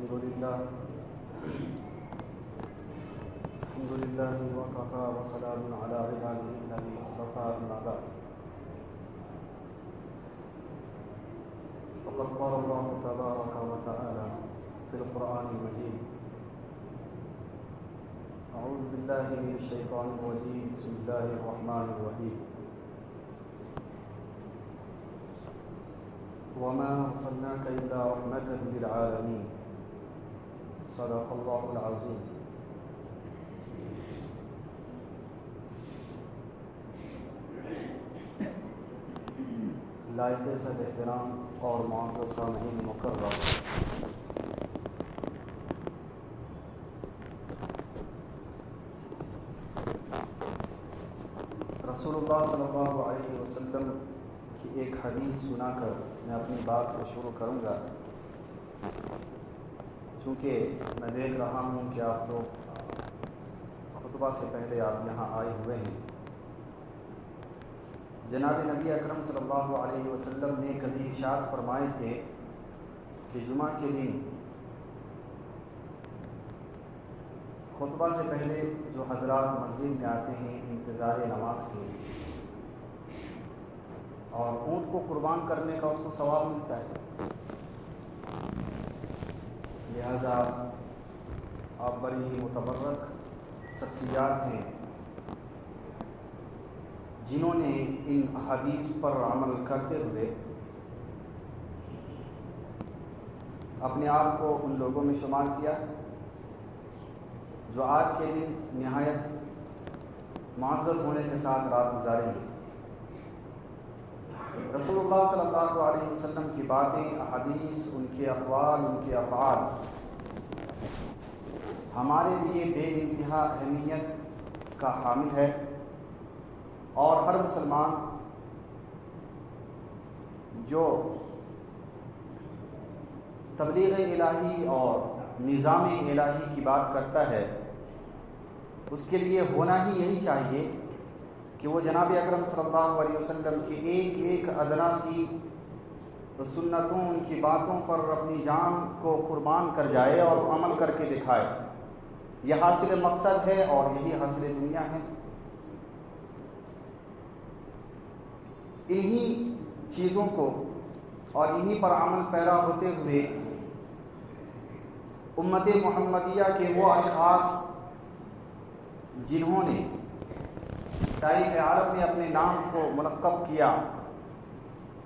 الحمد لله وكفى وسلام على عباده الذين اصطفى أما بعد فقد قال الله تبارك وتعالى في القرآن المجيد أعوذ بالله من الشيطان الرجيم بسم الله الرحمن الرحيم وما أرسلناك إلا رحمة للعالمين صدق الله العظيم. لائق صد احترام اور معزز سامعین مکرم، رسول اللہ صلی اللہ علیہ وسلم کی ایک حدیث سنا کر میں اپنی بات کو شروع کروں گا، چونکہ میں دیکھ رہا ہوں کہ آپ لوگ خطبہ سے پہلے آپ یہاں آئے ہوئے ہیں۔ جناب نبی اکرم صلی اللہ علیہ وسلم نے کبھی ارشاد فرمائے تھے کہ جمعہ کے دن خطبہ سے پہلے جو حضرات مسجد میں آتے ہیں انتظار نماز کے، اور اونٹ کو قربان کرنے کا اس کو ثواب ملتا ہے، لہذا آپ بڑی ہی متبرک شخصیات ہیں جنہوں نے ان احادیث پر عمل کرتے ہوئے اپنے آپ کو ان لوگوں میں شمار کیا جو آج کے دن نہایت معزز ہونے کے ساتھ رات گزاریں گے۔ رسول اللہ صلی اللہ علیہ وسلم کی باتیں، احادیث، ان کے اقوال، ان کے افعال ہمارے لیے بے انتہا اہمیت کا حامل ہے، اور ہر مسلمان جو تبلیغ الہی اور نظام الہی کی بات کرتا ہے اس کے لیے ہونا ہی یہی چاہیے کہ وہ جناب اکرم صلی اللہ علیہ وسلم کی ایک ایک ادنا سی سنتوں، ان کی باتوں پر اپنی جان کو قربان کر جائے اور عمل کر کے دکھائے۔ یہ حاصل مقصد ہے اور یہی حاصل دنیا ہے۔ انہی چیزوں کو اور انہی پر عمل پیرا ہوتے ہوئے امت محمدیہ کے وہ اشخاص جنہوں نے تاریخ عالم میں اپنے نام کو منقب کیا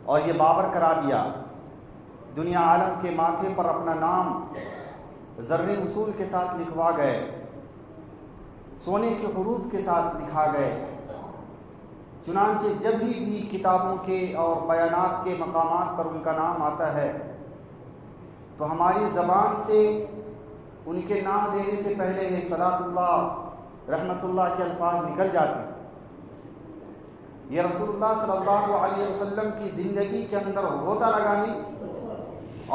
اور یہ بابر کرا دیا، دنیا عالم کے ماتھے پر اپنا نام زرعی اصول کے ساتھ لکھوا گئے، سونے کے حروف کے ساتھ لکھا گئے۔ چنانچہ جب بھی کتابوں کے اور بیانات کے مقامات پر ان کا نام آتا ہے تو ہماری زبان سے ان کے نام لینے سے پہلے صلاۃ اللہ، رحمت اللہ کے الفاظ نکل جاتے ہیں۔ یہ رسول اللہ صلی اللہ علیہ وسلم کی زندگی کے اندر غوطہ لگانے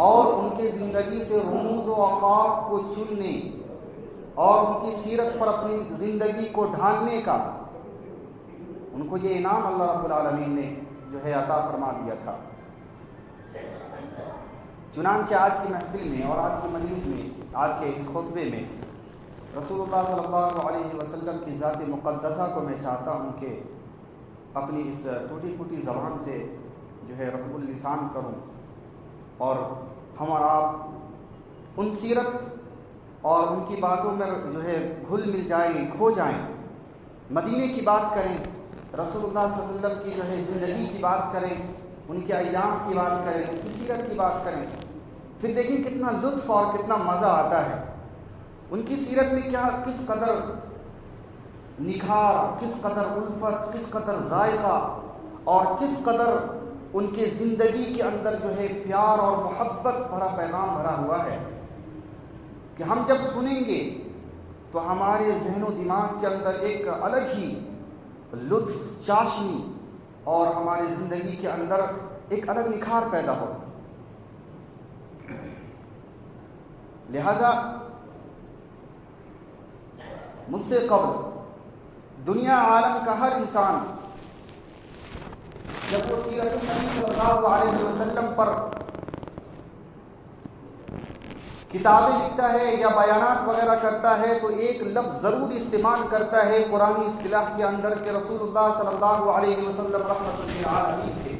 اور ان کی زندگی سے رموز و اوقاف کو چننے اور ان کی سیرت پر اپنی زندگی کو ڈھالنے کا ان کو یہ انعام اللہ رب العالمین نے جو ہے عطا فرما دیا تھا۔ چنانچہ آج کی محفل میں اور آج کی مجلس میں، آج کے اس خطبے میں رسول اللہ صلی اللہ علیہ وسلم کی ذات مقدسہ کو میں چاہتا ہوں کہ اپنی اس ٹوٹی پھوٹی زبان سے جو ہے رب اللسان کروں اور ہم اور آپ ان سیرت اور ان کی باتوں میں جو ہے گھل مل جائیں، کھو جائیں، مدینے کی بات کریں، رسول اللہ صلی اللہ علیہ وسلم کی جو ہے زندگی کی بات کریں، ان کے ایام کی بات کریں، ان کی سیرت کی بات کریں، پھر دیکھیں کتنا لطف اور کتنا مزہ آتا ہے۔ ان کی سیرت میں کس قدر نکھار، کس قدر الفت، کس قدر ذائقہ اور کس قدر ان کے زندگی کے اندر جو ہے پیار اور محبت بھرا پیغام بھرا ہوا ہے کہ ہم جب سنیں گے تو ہمارے ذہن و دماغ کے اندر ایک الگ ہی لطف، چاشنی اور ہماری زندگی کے اندر ایک الگ نکھار پیدا ہو۔ لہذا مجھ سے قبل دنیا عالم کا ہر انسان جب وہ سیرت النبی صلی اللہ علیہ وسلم پر کتابیں لکھتا ہے یا بیانات وغیرہ کرتا ہے تو ایک لفظ ضرور استعمال کرتا ہے قرآنی اصطلاح کے اندر کہ رسول اللہ صلی اللہ علیہ وسلم رحمت للعالمین تھے۔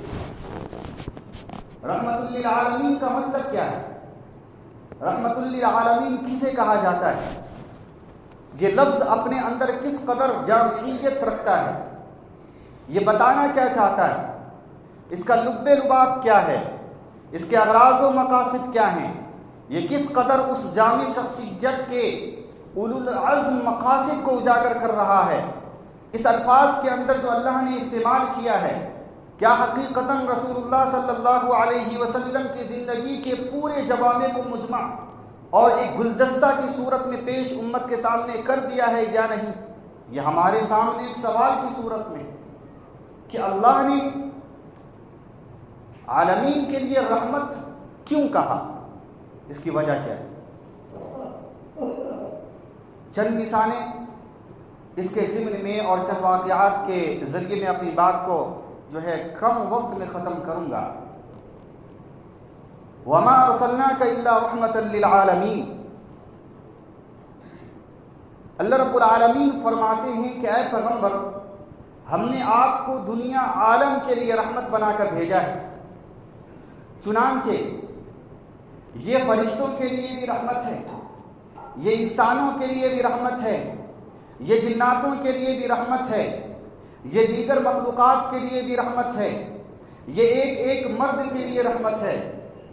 رحمت للعالمین کا مطلب کیا ہے؟ رحمت للعالمین کسے کہا جاتا ہے؟ یہ لفظ اپنے اندر کس قدر جامعیت رکھتا ہے؟ یہ بتانا کیا چاہتا ہے؟ اس کا لب لباب کیا ہے؟ اس کے اغراض و مقاصد کیا ہیں؟ یہ کس قدر اس جامع شخصیت کے اولو العزم مقاصد کو اجاگر کر رہا ہے؟ اس الفاظ کے اندر جو اللہ نے استعمال کیا ہے، کیا حقیقتاً رسول اللہ صلی اللہ علیہ وسلم کی زندگی کے پورے جوامع کو مجمع اور ایک گلدستہ کی صورت میں پیش امت کے سامنے کر دیا ہے یا نہیں؟ یہ ہمارے سامنے ایک سوال کی صورت میں کہ اللہ نے عالمین کے لیے رحمت کیوں کہا؟ اس کی وجہ کیا ہے؟ چند مثالیں اس کے ضمن میں اور چند واقعات کے ذریعے میں اپنی بات کو جو ہے کم وقت میں ختم کروں گا۔ وَمَا أَرْسَلْنَاكَ إِلَّا رَحْمَةً لِلْعَالَمِينَ، اللہ رب العالمین فرماتے ہیں کہ اے پیغمبر، ہم نے آپ کو دنیا عالم کے لیے رحمت بنا کر بھیجا ہے۔ چنانچہ یہ فرشتوں کے لیے بھی رحمت ہے، یہ انسانوں کے لیے بھی رحمت ہے، یہ جناتوں کے لیے بھی رحمت ہے، یہ دیگر مخلوقات کے لیے بھی رحمت ہے، یہ ایک ایک مرد کے لیے رحمت ہے،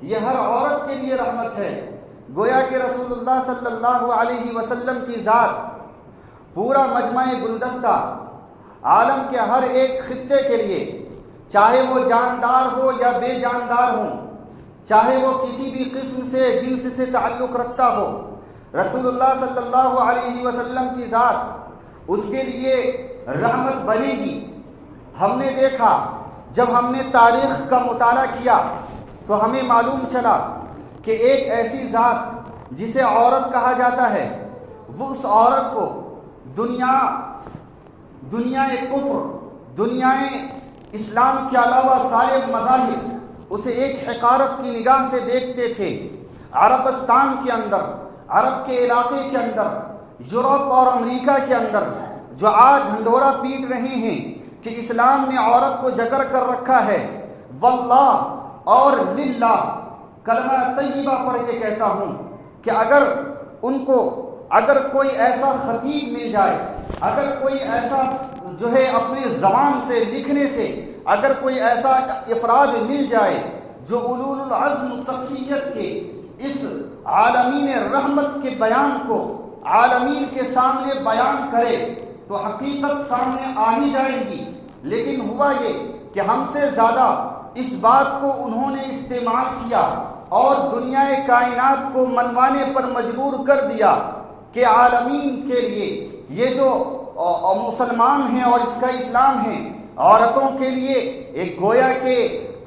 یہ ہر عورت کے لیے رحمت ہے۔ گویا کہ رسول اللہ صلی اللہ علیہ وسلم کی ذات پورا مجمع گلدستہ عالم کے ہر ایک خطے کے لیے، چاہے وہ جاندار ہو یا بے جاندار ہو، چاہے وہ کسی بھی قسم سے جنس سے تعلق رکھتا ہو، رسول اللہ صلی اللہ علیہ وسلم کی ذات اس کے لیے رحمت بنے گی۔ ہم نے دیکھا، جب ہم نے تاریخ کا مطالعہ کیا تو ہمیں معلوم چلا کہ ایک ایسی ذات جسے عورت کہا جاتا ہے، وہ اس عورت کو دنیا کفر، دنیا اسلام کے علاوہ سارے مذاہب اسے ایک حقارت کی نگاہ سے دیکھتے تھے۔ عربستان کے اندر، عرب کے علاقے کے اندر، یورپ اور امریکہ کے اندر جو آج ڈھنڈورا پیٹ رہے ہیں کہ اسلام نے عورت کو جکر کر رکھا ہے، واللہ اور للہ کلمہ طیبہ پڑھ کے کہتا ہوں کہ اگر کوئی ایسا خطیب مل جائے، اگر کوئی ایسا جو ہے اپنے زبان سے لکھنے سے اگر کوئی ایسا افراد مل جائے جو اولو العزم شخصیت کے اس عالمین رحمت کے بیان کو عالمین کے سامنے بیان کرے تو حقیقت سامنے آ ہی جائے گی۔ لیکن ہوا یہ کہ ہم سے زیادہ اس بات کو انہوں نے استعمال کیا اور دنیا کائنات کو منوانے پر مجبور کر دیا کہ عالمین کے لیے یہ جو مسلمان ہیں اور اس کا اسلام ہے، عورتوں کے لیے ایک گویا کے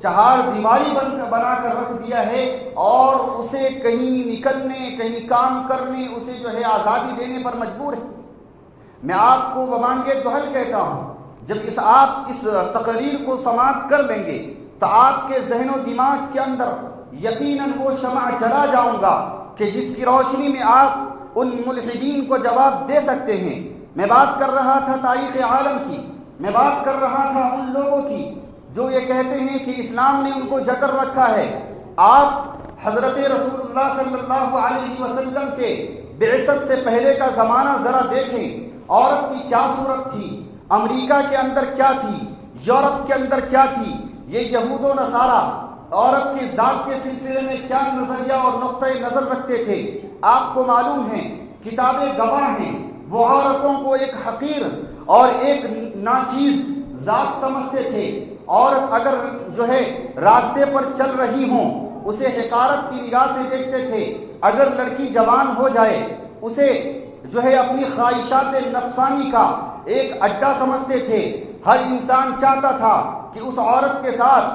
چہار دیواری بنا کر رکھ دیا ہے اور اسے کہیں نکلنے، کہیں کام کرنے، اسے جو ہے آزادی دینے پر مجبور ہے۔ میں آپ کو بمانگے دہل کہتا ہوں، جب آپ اس تقریر کو سماعت کر لیں گے تو آپ کے ذہن و دماغ کے اندر یقیناً وہ شمع جلا جاؤں گا کہ جس کی روشنی میں آپ ان ملحدین کو جواب دے سکتے ہیں۔ میں بات کر رہا تھا تاریخ عالم کی، میں بات کر رہا تھا ان لوگوں کی جو یہ کہتے ہیں کہ اسلام نے ان کو جکر رکھا ہے۔ آپ حضرت رسول اللہ صلی اللہ علیہ وسلم کے بعثت سے پہلے کا زمانہ ذرا دیکھیں، عورت کی کیا صورت تھی، امریکہ کے اندر کیا تھی، یورپ کے اندر کیا تھی، یہ یہود و نصارہ عورت کی ذات کے سلسلے میں کیا نظریہ اور نقطۂ نظر رکھتے تھے۔ آپ کو معلوم ہے، کتابیں گواہ ہیں، وہ عورتوں کو ایک حقیر اور ایک ناچیز ذات سمجھتے تھے، اور اگر جو ہے راستے پر چل رہی ہوں اسے حقارت کی نگاہ سے دیکھتے تھے۔ اگر لڑکی جوان ہو جائے اسے جو ہے اپنی خواہشات نفسانی کا ایک اڈا سمجھتے تھے۔ ہر انسان چاہتا تھا کہ اس عورت کے ساتھ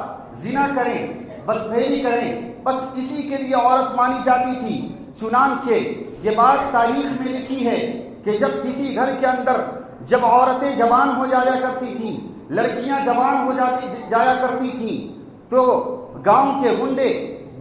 زنا کریں، بدفعلی کریں، بس اسی کے لیے عورت مانی جاتی تھی۔ چنانچہ یہ بات تاریخ میں لکھی ہے کہ جب کسی گھر کے اندر جب عورتیں جوان ہو جایا کرتی تھیں، لڑکیاں جوان ہو جایا کرتی تھیں، تو گاؤں کے گنڈے،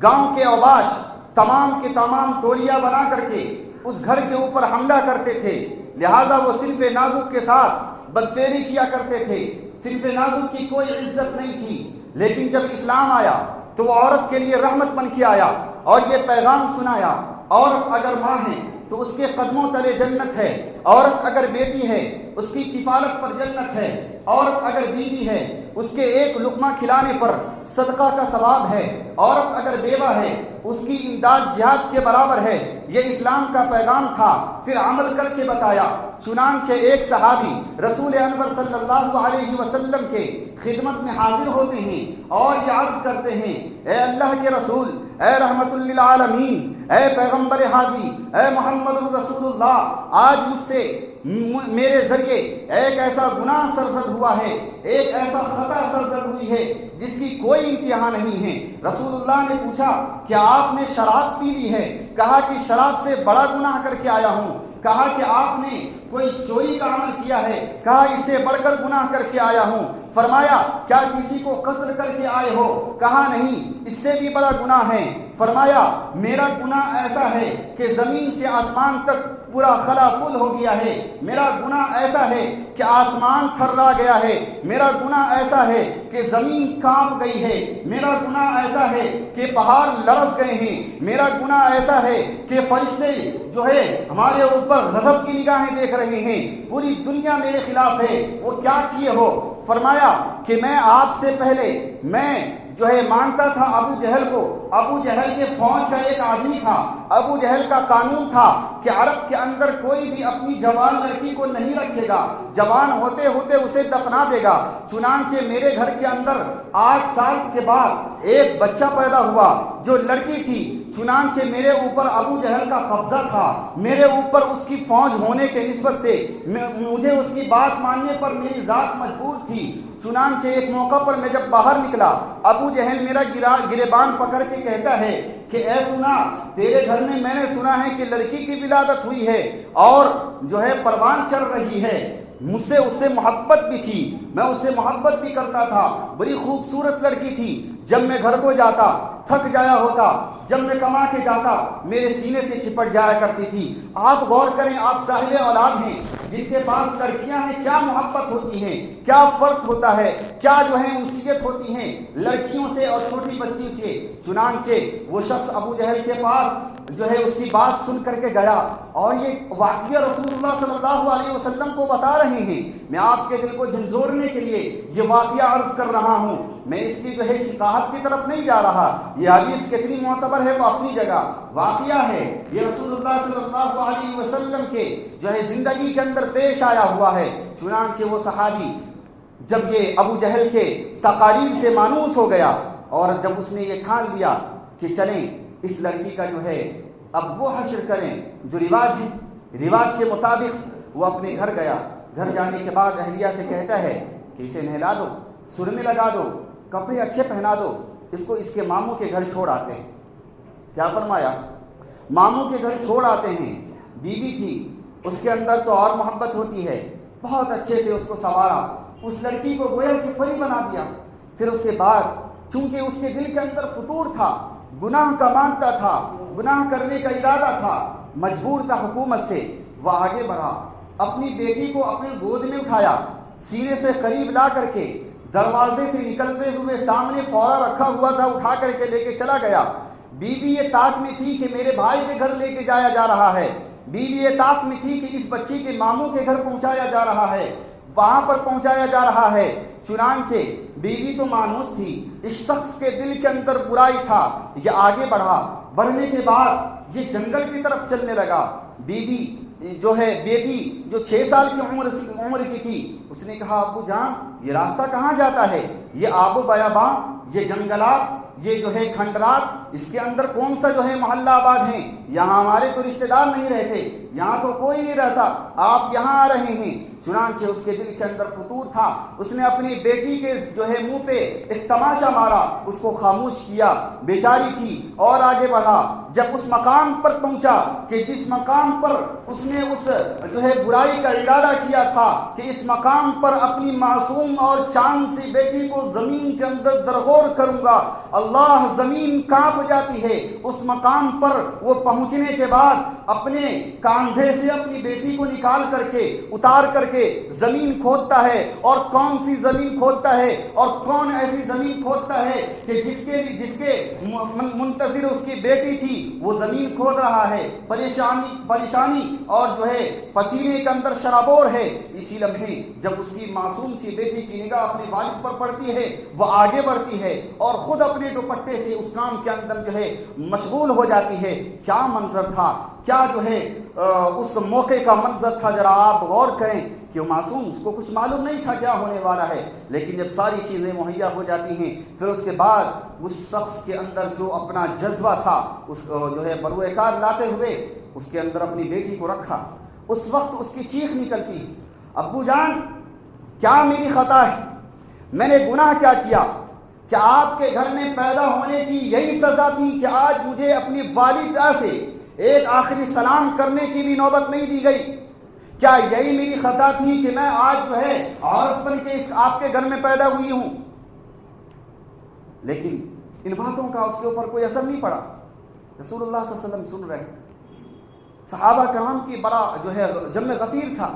گاؤں کے اوباش تمام کے تمام ٹولیاں بنا کر کے اس گھر کے اوپر حملہ کرتے تھے، لہٰذا وہ صرف نازک کے ساتھ بدفعلی کیا کرتے تھے، صرف نازک کی کوئی عزت نہیں تھی۔ لیکن جب اسلام آیا تو وہ عورت کے لیے رحمت بن کے آیا اور یہ پیغام سنایا، عورت اگر ماں ہے تو اس کے قدموں تلے جنت ہے، عورت اگر بیٹی ہے اس کی کفالت پر جنت ہے، عورت اگر بیوی ہے اس کے ایک لقمہ کھلانے پر صدقہ کا ثواب ہے، عورت اگر بیوہ ہے اس کی امداد جہاد کے برابر ہے۔ یہ اسلام کا پیغام تھا، پھر عمل کر کے بتایا۔ چنانچہ ایک صحابی رسول انور صلی اللہ علیہ وسلم کے خدمت میں حاضر ہوتے ہیں اور یہ عرض کرتے ہیں، اے اللہ کے رسول، اے رحمت للعالمین، اے پیغمبر ہادی، اے محمد رسول اللہ، آج مجھ سے میرے ذریعے ایک ایسا گناہ سرزد ہوا ہے، ایک ایسا خطا سرزد ہوئی ہے جس کی کوئی انتہا نہیں ہے۔ رسول اللہ نے پوچھا، کیا آپ نے شراب پی لی ہے؟ کہا کہ شراب سے بڑا گناہ کر کے آیا ہوں۔ کہا کہ آپ نے کوئی چوری کا عمل کیا ہے؟ کہا اس سے بڑھ کر گناہ کر کے آیا ہوں۔ فرمایا، کیا کسی کو قتل کر کے آئے ہو؟ کہا نہیں، اس سے بھی بڑا گناہ ہے۔ فرمایا، میرا گناہ ایسا ہے کہ زمین سے آسمان تک پورا خلا فل ہو گیا ہے، میرا گناہ ایسا ہے کہ آسمان تھرا گیا ہے، میرا گناہ ایسا ہے کہ زمین کانپ گئی ہے، میرا گناہ ایسا ہے کہ پہاڑ لرز گئے ہیں، میرا گناہ ایسا ہے کہ فرشتے جو ہے ہمارے اوپر غضب کی نگاہیں دیکھ رہے ہیں، پوری دنیا میرے خلاف ہے۔ وہ کیا کیے ہو؟ فرمایا کہ میں آپ سے پہلے جو ہے مانتا تھا ابو جہل کو۔ ابو جہل کے فوج کا ایک آدمی تھا۔ ابو جہل کا قانون تھا کہ عرب کے اندر کوئی بھی اپنی جوان لڑکی کو نہیں رکھے گا، جوان ہوتے ہوتے اسے دفنا دے گا۔ چنانچہ میرے گھر کے اندر 8 سال کے بعد ایک بچہ پیدا ہوا جو لڑکی تھی۔ چنانچہ میرے اوپر ابو جہل کا قبضہ تھا، میرے اوپر اس کی فوج ہونے کے نسبت سے مجھے اس کی بات ماننے پر میری ذات مجبور تھی۔ چنانچہ ایک موقع پر میں جب باہر نکلا، ابو جہل میرا گریبان پکڑ کے کہتا ہے کہ اے سنا، تیرے گھر میں میں نے سنا ہے کہ لڑکی کی ولادت ہوئی ہے اور جو ہے پروان چڑھ رہی ہے۔ مجھ سے اس سے محبت بھی تھی، میں اس سے محبت بھی کرتا تھا، بڑی خوبصورت لڑکی تھی۔ جب میں گھر کو جاتا تھک جایا ہوتا، جب میں کما کے جاتا میرے سینے سے چپٹ جایا کرتی تھی۔ آپ غور کریں، آپ صاحب اولاد ہیں جن کے پاس لڑکیاں ہیں، کیا محبت ہوتی ہے، کیا فرق ہوتا ہے، کیا جو ہے انسیت ہوتی ہیں لڑکیوں سے اور چھوٹی بچیوں سے۔ چنانچہ وہ شخص ابو جہل کے پاس جو ہے اس کی بات سن کر کے گیا اور یہ واقعہ رسول اللہ صلی اللہ علیہ وسلم کو بتا رہے ہیں۔ میں آپ کے دل کو جھنجھوڑنے کے لیے یہ واقعہ عرض کر رہا ہوں، میں اس کی جو ہے ثقافت کی طرف نہیں جا رہا۔ یہ حدیث کتنی معتبر ہے وہ اپنی جگہ، واقعہ ہے یہ رسول اللہ صلی اللہ علیہ وسلم کے جو ہے زندگی کے اندر پیش آیا ہوا ہے۔ چنانچہ وہ صحابی جب یہ ابو جہل کے تقاریر سے مانوس ہو گیا اور جب اس نے یہ ٹھان لیا کہ چلیں اس لڑکی کا جو ہے اب وہ حشر کریں جو رواج ہے، رواج کے مطابق وہ اپنے گھر گیا۔ گھر جانے کے بعد اہلیہ سے کہتا ہے کہ اسے نہلا دو، سرمے لگا دو، کپڑے اچھے پہنا دو، اس کو اس کے ماموں کے گھر چھوڑ آتے ہیں۔ کیا فرمایا؟ ماموں کے گھر چھوڑ آتے ہیں۔ بیوی تھی، اس کے اندر تو اور محبت ہوتی ہے، بہت اچھے سے اس کو سنوارا، اس لڑکی کو گویا کہ پری بنا دیا۔ پھر اس کے بعد چونکہ اس کے دل کے اندر فطور تھا، گناہ کا مانتا تھا، گناہ کرنے کا ارادہ تھا، مجبور تھا حکومت سے، وہ آگے بڑھا، اپنی بیٹی کو اپنے گود میں اٹھایا، سینے سے قریب لا کر کے دروازے سے نکلتے ہوئے سامنے فورا رکھا ہوا تھا اٹھا کر کے لے کے چلا گیا۔ بیوی یہ طاق میں تھی کہ میرے بھائی کے گھر لے کے جایا جا رہا ہے، بیوی یہ طاق میں تھی کہ اس بچی کے ماموں کے گھر پہنچایا جا رہا ہے، وہاں پر پہنچایا جا رہا ہے۔ چنانچہ بیوی تو مانوس تھی، اس شخص کے دل کے اندر برائی تھا، یہ آگے بڑھا، بڑھنے کے بعد یہ جنگل کی طرف چلنے لگا۔ بیوی جو ہے بیٹی جو 6 سال کی عمر کی تھی، اس نے کہا ابو جان یہ راستہ کہاں جاتا ہے؟ یہ آب و بیاباں، یہ جنگلات، یہ جو ہے کھنڈرات، اس کے اندر کون سا جو ہے محلہ آباد ہیں؟ یہاں ہمارے تو رشتہ دار نہیں رہتے، یہاں تو کوئی نہیں رہتا، آپ یہاں آ رہے ہیں۔ چنانچہ اس کے دل کے اندر فطور تھا، اس نے اپنی بیٹی کے جو ہے منہ پہ ایک تماشا مارا، اس کو خاموش کیا، بیچاری تھی، اور آگے بڑھا۔ جب اس مقام پر پہنچا کہ جس مقام پر اس نے اس جو ہے برائی کا ارادہ کیا تھا کہ اس مقام پر اپنی معصوم اور چاند سی بیٹی کو زمین کے اندر درگور شرابور کروں گا۔ اللہ زمین کانپ جاتی ہے۔ اس مقام پر وہ پہنچنے کے بعد اپنے کاندھے سے اپنی بیٹی کو نکال کر کے اتار کر کے زمین کھودتا ہے، اور کون سی زمین کھودتا ہے، اور کون ایسی زمین کھودتا ہے کہ جس کے منتظر اس کی بیٹی تھی وہ زمین کھود رہا ہے، پریشانی اور جو ہے پسینے کے اندر شرابور ہے۔ اسی لمحے جب اس کی معصوم سی بیٹی کی نگاہ اپنے والد پر پڑتی ہے، وہ آگے بڑھتی ہے اور خود اپنے دوپٹے سے اس کام کے اندر جو ہے مشغول ہو جاتی ہے۔ کیا منظر تھا، کیا جو ہے اس موقع کا منظر تھا، ذرا آپ غور کریں کہ وہ معصوم، اس کو کچھ معلوم نہیں تھا کیا ہونے والا ہے، لیکن جب ساری چیزیں مہیا ہو جاتی ہیں پھر اس کے بعد اس شخص کے اندر جو اپنا جذبہ تھا اس جو ہے بروئے کار لاتے ہوئے اس کے اندر اپنی بیٹی کو رکھا۔ اس وقت اس کی چیخ نکلتی، ابو جان کیا میری خطا ہے، میں نے گناہ کیا کیا؟ کیا آپ کے گھر میں پیدا ہونے کی یہی سزا تھی کہ آج مجھے اپنی والدہ سے ایک آخری سلام کرنے کی بھی نوبت نہیں دی گئی؟ کیا یہی میری خطا تھی کہ میں آج جو ہے عورت بن کے آپ کے گھر میں پیدا ہوئی ہوں؟ لیکن ان باتوں کا اس کے اوپر کوئی اثر نہیں پڑا۔ رسول اللہ صلی اللہ علیہ وسلم سن رہے، صحابہ کرام کی بڑا جو ہے جم غفیر تھا،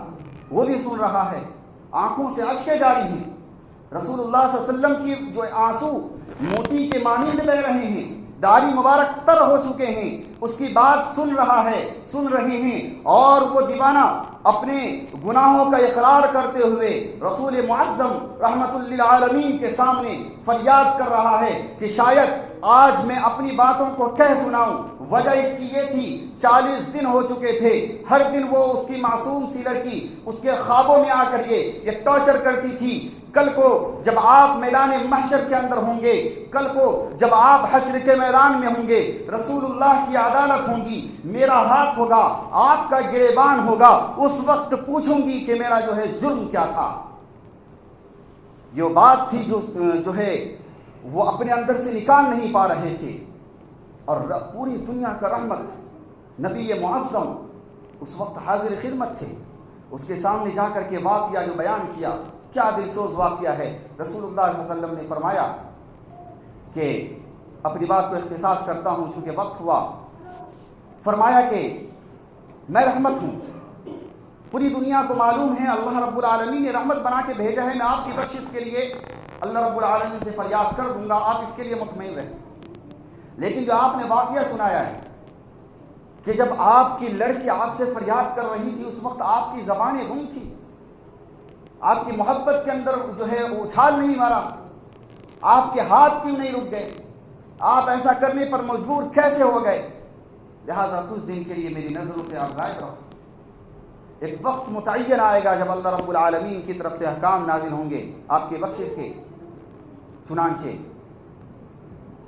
وہ بھی سن رہا ہے، آنکھوں سے اشکیں جاری ہیں۔ رسول اللہ صلی اللہ علیہ وسلم کی جو آنسو موتی کے مانند بہ رہے ہیں، داڑھی مبارک تر ہو چکے ہیں، اس کی بات سن رہے ہیں، اور وہ دیوانہ اپنے گناہوں کا اقرار کرتے ہوئے رسول معظم رحمت للعالمین کے سامنے فریاد کر رہا ہے کہ شاید آج میں اپنی باتوں کو کہہ سناؤں۔ وجہ اس کی یہ تھی 40 دن ہو چکے تھے، ہر دن وہ اس کی معصوم سی لڑکی اس کے خوابوں میں آ کر یہ ٹارچر کرتی تھی۔ کل کو جب آپ میدان محشر کے اندر ہوں گے، کل کو جب آپ حشر کے میدان میں ہوں گے، رسول اللہ کی عدالت ہوں گی، میرا ہاتھ ہوگا، آپ کا گریبان ہوگا، اس وقت پوچھوں گی کہ میرا جو ہے جرم کیا تھا۔ یہ بات تھی جو ہے وہ اپنے اندر سے نکال نہیں پا رہے تھے، اور پوری دنیا کا رحمت نبی معظم اس وقت حاضر خدمت تھے۔ اس کے سامنے جا کر کے واقعہ جو بیان کیا، کیا دلسوز واقعہ ہے۔ رسول اللہ صلی اللہ علیہ وسلم نے فرمایا کہ اپنی بات کو اختصاص کرتا ہوں چونکہ وقت ہوا، فرمایا کہ میں رحمت ہوں، پوری دنیا کو معلوم ہے اللہ رب العالمین نے رحمت بنا کے بھیجا ہے، میں آپ کی بخشش کے لیے اللہ رب العالمین سے فریاد کر دوں گا، آپ اس کے لیے مطمئن رہیں۔ لیکن جو آپ نے واقعہ سنایا ہے کہ جب آپ کی لڑکی آپ سے فریاد کر رہی تھی، اس وقت آپ کی زبانیں گم تھی، آپ کی محبت کے اندر جو ہے وہ اچھال نہیں مارا، آپ کے ہاتھ کیوں نہیں رک گئے، آپ ایسا کرنے پر مجبور کیسے ہو گئے؟ لہٰذا کچھ دن کے لیے میری نظروں سے آپ غائب رہو، ایک وقت متعین آئے گا جب اللہ رب العالمین کی طرف سے احکام نازل ہوں گے آپ کی بخشش کے۔ چنانچہ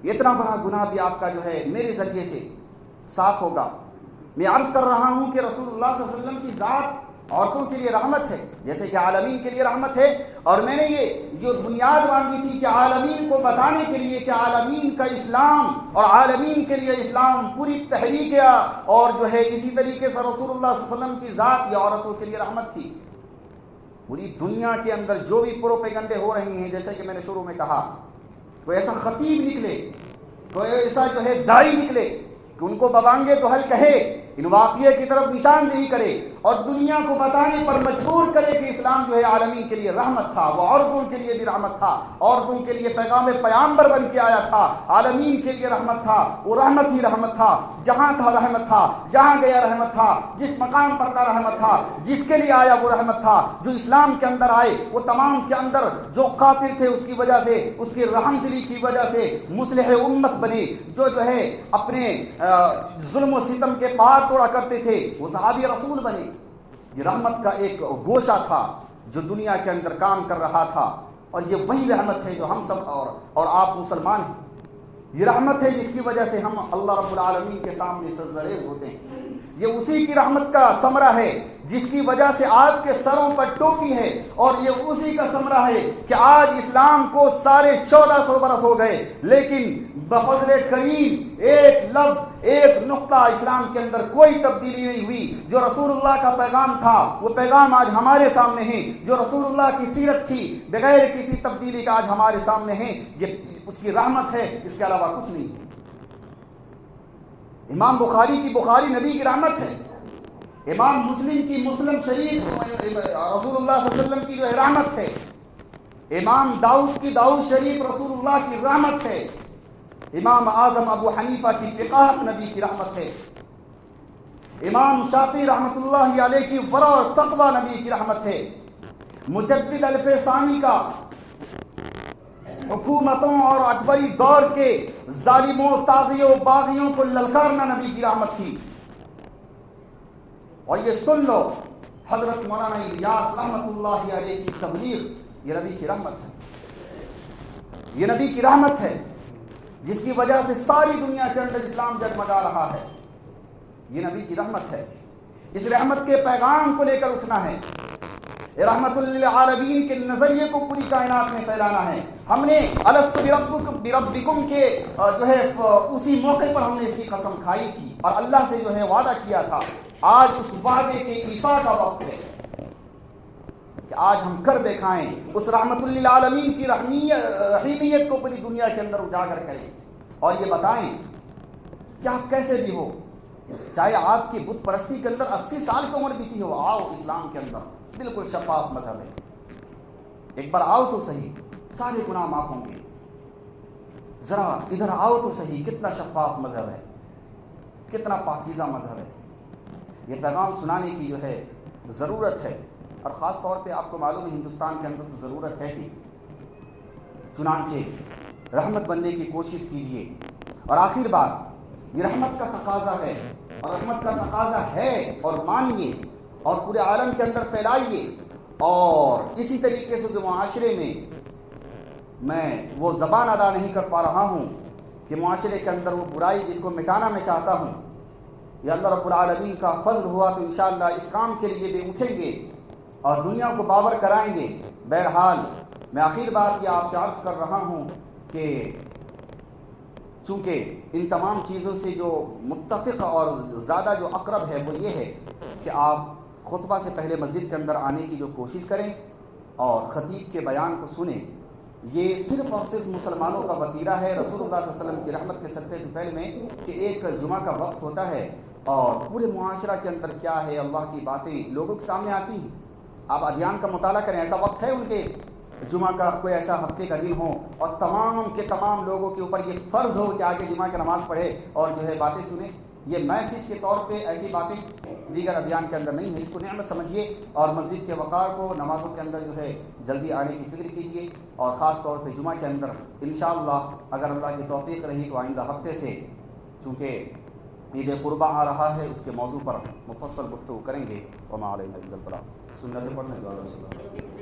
اتنا بڑا گناہ بھی آپ کا جو ہے میرے ذریعے سے صاف ہوگا۔ میں عرض کر رہا ہوں کہ رسول اللہ صلی اللہ علیہ وسلم کی ذات عورتوں کے لیے رحمت ہے، جیسے کہ عالمین کے لیے رحمت ہے، اور میں نے یہ جو بنیاد مانگی تھی کہ عالمین کو بتانے کے لیے کہ عالمین کا اسلام اور عالمین کے لیے اسلام پوری تحریک ہے، اور جو ہے اسی طریقے سے رسول اللہ صلی اللہ علیہ وسلم کی ذات یہ عورتوں کے لیے رحمت تھی۔ پوری دنیا کے اندر جو بھی پروپیگنڈے ہو رہی ہیں، جیسے کہ میں نے شروع میں کہا، کوئی ایسا خطیب نکلے، کوئی ایسا جو ہے داعی نکلے کہ ان کو ببانگے تو حل کہے، ان واقعے کی طرف نشاندہی کرے اور دنیا کو بتانے پر مجبور کرے کہ اسلام جو ہے عالمین کے لیے رحمت تھا، وہ عورتوں کے لیے بھی رحمت تھا، عورتوں کے لیے پیغام پیامبر بن کے آیا تھا، عالمین کے لیے رحمت تھا، وہ رحمت ہی رحمت تھا، جہاں تھا رحمت تھا، جہاں گیا رحمت تھا، جس مقام پر تھا رحمت تھا، جس کے لیے آیا وہ رحمت تھا، جو اسلام کے اندر آئے وہ تمام کے اندر جو قاتل تھے اس کی وجہ سے، اس کی رحم دلی کی وجہ سے مصلح امت بنے، جو ہے اپنے ظلم و ستم کے پار توڑا کرتے تھے وہ صحابی رسول بنے۔ یہ رحمت کا ایک گوشہ تھا جو دنیا کے اندر کام کر رہا تھا، اور یہ وہی رحمت ہے جو ہم سب اور آپ مسلمان ہیں۔ یہ رحمت ہے جس کی وجہ سے ہم اللہ رب العالمین کے سامنے سجدہ ریز ہوتے ہیں۔ یہ اسی کی رحمت کا ثمرہ ہے جس کی وجہ سے آپ کے سروں پر ٹوپی ہے، اور یہ اسی کا ثمرہ ہے کہ آج اسلام کو 1450 برس ہو گئے، لیکن بفضل کریم ایک لفظ ایک نقطہ اسلام کے اندر کوئی تبدیلی نہیں ہوئی. جو رسول اللہ کا پیغام تھا وہ پیغام آج ہمارے سامنے ہے. جو رسول اللہ کی سیرت تھی بغیر کسی تبدیلی کا آج ہمارے سامنے ہے. یہ اس کی رحمت ہے, اس کے علاوہ کچھ نہیں. امام بخاری کی بخاری نبی کی رحمت ہے. امام مسلم کی مسلم شریف رسول اللہ صلی اللہ علیہ وسلم کی جو ہے رحمت ہے. امام داؤد کی داؤد شریف رسول اللہ کی رحمت ہے. امام اعظم ابو حنیفہ کی فقاہت نبی کی رحمت ہے. امام شافعی رحمت اللہ علیہ کی ورع اور تقوی نبی کی رحمت ہے. مجدد الف ثانی کا حکومتوں اور اکبری دور کے ظالموں طاغیوں باغیوں کو للکارنا نبی کی رحمت تھی. اور یہ سن لو, حضرت مولانا الیاس رحمت اللہ علیہ کی تبلیغ یہ نبی کی رحمت ہے. یہ نبی کی رحمت ہے جس کی وجہ سے ساری دنیا کے اندر اسلام جگمگا رہا ہے. یہ نبی کی رحمت ہے. اس رحمت کے پیغام کو لے کر اٹھنا ہے. رحمت للعالمین کے نظریے کو پوری کائنات میں پھیلانا ہے. ہم نے الست بربکم کے جو ہے اسی موقع پر ہم نے اس کی قسم کھائی تھی اور اللہ سے جو ہے وعدہ کیا تھا. آج اس وعدے کے ایفا کا وقت ہے کہ آج ہم کر دکھائیں, اس رحمت للعالمین کی رحیمیت کو پوری دنیا کے اندر اجاگر کریں اور یہ بتائیں کہ آپ کیسے بھی ہو, چاہے آپ کی بت پرستی کے اندر 80 سال کی عمر بیتی ہو, آؤ اسلام کے اندر بالکل شفاف مذہب ہے. ایک بار آؤ تو صحیح, سارے گناہ معاف ہوں گے. ذرا ادھر آؤ تو صحیح, کتنا شفاف مذہب ہے, کتنا پاکیزہ مذہب ہے. یہ پیغام سنانے کی جو ہے ضرورت ہے اور خاص طور پہ آپ کو معلوم ہے ہندوستان کے اندر تو ضرورت ہے ہی. چنانچہ رحمت بننے کی کوشش کیجیے. اور آخر بات, یہ رحمت کا تقاضا ہے اور رحمت کا تقاضا ہے اور مانیے اور پورے عالم کے اندر پھیلائیے. اور اسی طریقے سے جو معاشرے میں وہ زبان ادا نہیں کر پا رہا ہوں کہ معاشرے کے اندر وہ برائی جس کو مٹانا میں چاہتا ہوں, یا اللہ رب العالمین کا فضل ہوا تو انشاءاللہ اس کام کے لیے بھی اٹھیں گے اور دنیا کو باور کرائیں گے. بہرحال میں آخر بات یہ آپ سے عرض کر رہا ہوں کہ چونکہ ان تمام چیزوں سے جو متفق اور زیادہ جو اقرب ہے وہ یہ ہے کہ آپ خطبہ سے پہلے مسجد کے اندر آنے کی جو کوشش کریں اور خطیب کے بیان کو سنیں. یہ صرف اور صرف مسلمانوں کا وتیرہ ہے رسول اللہ صلی اللہ علیہ وسلم کی رحمت کے صدقے کے فعل میں کہ ایک جمعہ کا وقت ہوتا ہے اور پورے معاشرہ کے اندر کیا ہے اللہ کی باتیں لوگوں کے سامنے آتی ہیں. آپ ادیان کا مطالعہ کریں, ایسا وقت ہے ان کے جمعہ کا کوئی ایسا ہفتے کا دن ہو اور تمام کے تمام لوگوں کے اوپر یہ فرض ہو کہ آگے جمعہ کی نماز پڑھے اور جو ہے باتیں سنیں. یہ میسج کے طور پہ ایسی باتیں دیگر ادیان کے اندر نہیں ہے. اس کو نعمت سمجھیے اور مسجد کے وقار کو نمازوں کے اندر جو ہے جلدی آنے کی فکر کیجیے. اور خاص طور پہ جمعہ کے اندر انشاءاللہ اگر اللہ کی توفیق رہی تو آئندہ ہفتے سے چونکہ عید قربہ آ رہا ہے اس کے موضوع پر مفصل گفتگو کریں گے. وما علینا الا البلاغ. سنت پڑھنے